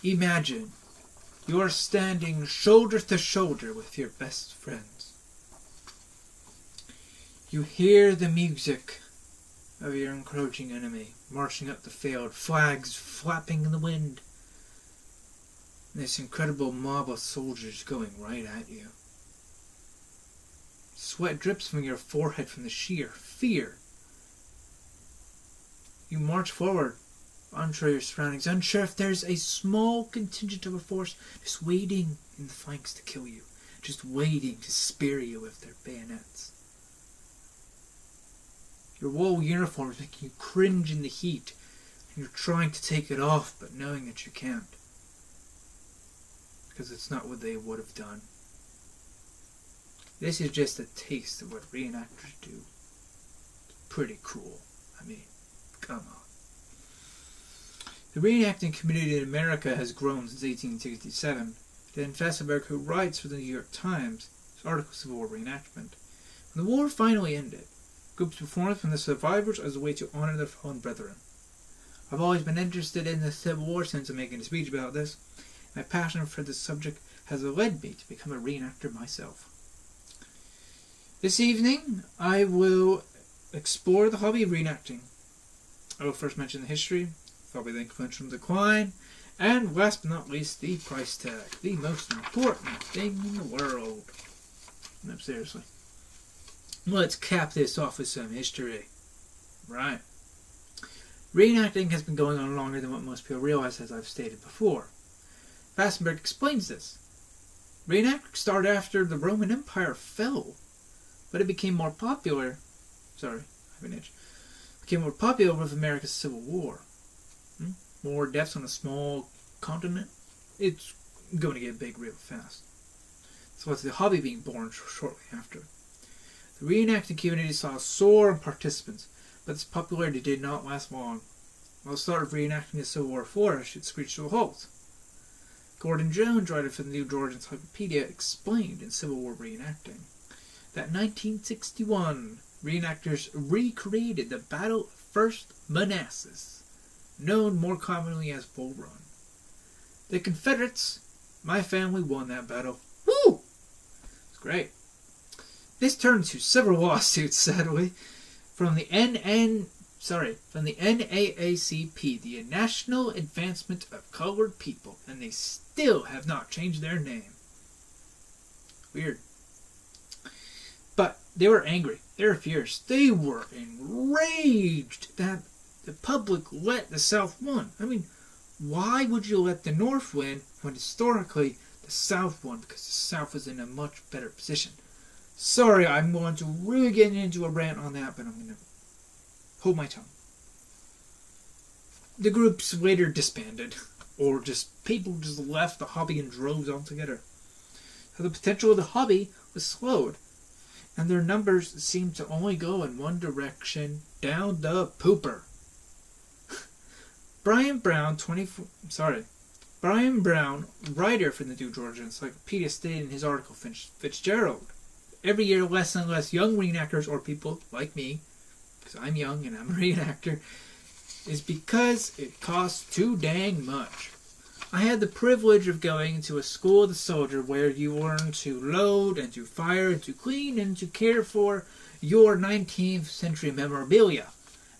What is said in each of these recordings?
Imagine you're standing shoulder to shoulder with your best friends. You hear the music of your encroaching enemy marching up the field, flags flapping in the wind. This incredible mob of soldiers going right at you. Sweat drips from your forehead from the sheer fear. You march forward, unsure of your surroundings, unsure if there's a small contingent of a force just waiting in the flanks to kill you, just waiting to spear you with their bayonets. Your wool uniform is making you cringe in the heat, and you're trying to take it off, but knowing that you can't. Because it's not what they would have done. This is just a taste of what reenactors do. It's pretty cool. I mean, come on. The reenacting community in America has grown since 1867. Dan Fessenberg, who writes for the New York Times, his article Civil War Reenactment. When the war finally ended, groups performed from the survivors as a way to honor their fallen brethren. I've always been interested in the Civil War since I'm making a speech about this. My passion for this subject has led me to become a reenactor myself. This evening, I will explore the hobby of reenacting. I will first mention the history, probably the influential decline, and last but not least, the price tag, the most important thing in the world. No, seriously. Let's cap this off with some history. Right. Reenacting has been going on longer than what most people realize, as I've stated before. Fassenberg explains this. Reenacting started after the Roman Empire fell, but it became more popular. Became more popular with America's Civil War. More deaths on a small continent. It's going to get big real fast. So it's the hobby being born shortly after. The reenacting community saw a soar in participants, but its popularity did not last long. While the start of reenacting the Civil War flourish, it screeched to a halt. Gordon Jones, writer for the New Georgia Encyclopedia, explained in Civil War Reenacting that in 1961, reenactors recreated the Battle of First Manassas, known more commonly as Bull Run. The Confederates, my family, won that battle. Woo! It's great. This turned into several lawsuits, sadly, from the NAACP, the National Advancement of Colored People, and they still have not changed their name. Weird. But they were angry. They were furious. They were enraged that the public let the South win. I mean, why would you let the North win when historically the South won? Because the South was in a much better position. Sorry, I'm going to really get into a rant on that, but I'm going to hold my tongue. The groups later disbanded, or just people just left the hobby in droves altogether. So the potential of the hobby was slowed, and their numbers seemed to only go in one direction, down the pooper. Brian Brown, writer for the New Georgia Encyclopedia, stated in his article Fitzgerald, every year less and less young reenactors, or people like me, because I'm young and I'm a reenactor, is because it costs too dang much. I had the privilege of going to a school of the soldier where you learn to load and to fire and to clean and to care for your 19th century memorabilia.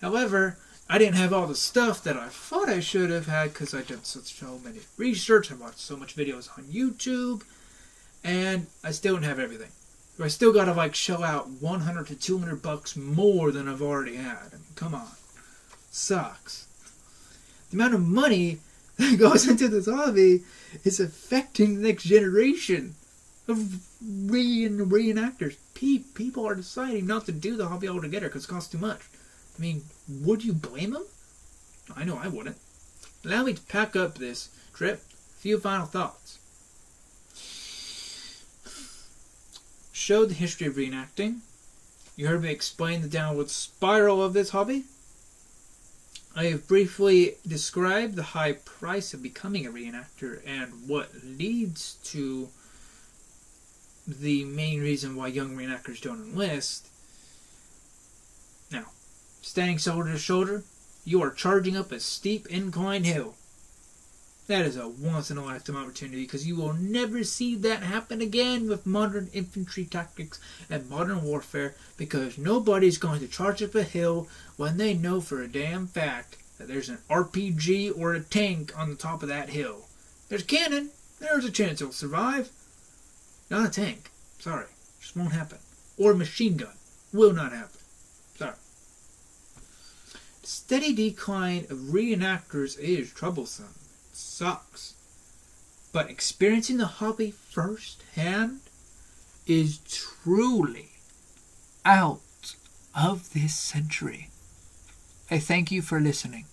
However, I didn't have all the stuff that I thought I should have had because I did so many research, I watched so much videos on YouTube, and I still didn't have everything. I still gotta shell out $100 to $200 more than I've already had. I mean, come on. Sucks. The amount of money that goes into this hobby is affecting the next generation of reenactors. People are deciding not to do the hobby altogether because it costs too much. I mean, would you blame them? I know I wouldn't. Allow me to pack up this trip. A few final thoughts. Showed the history of reenacting. You heard me explain the downward spiral of this hobby. I have briefly described the high price of becoming a reenactor and what leads to the main reason why young reenactors don't enlist. Now, standing shoulder to shoulder, you are charging up a steep incline hill. That is a once-in-a-lifetime opportunity because you will never see that happen again with modern infantry tactics and modern warfare because nobody's going to charge up a hill when they know for a damn fact that there's an RPG or a tank on the top of that hill. There's a cannon. There's a chance it'll survive. Not a tank. Sorry. Just won't happen. Or a machine gun. Will not happen. Sorry. The steady decline of reenactors is troublesome. Sucks. But experiencing the hobby firsthand is truly out of this century. I thank you for listening.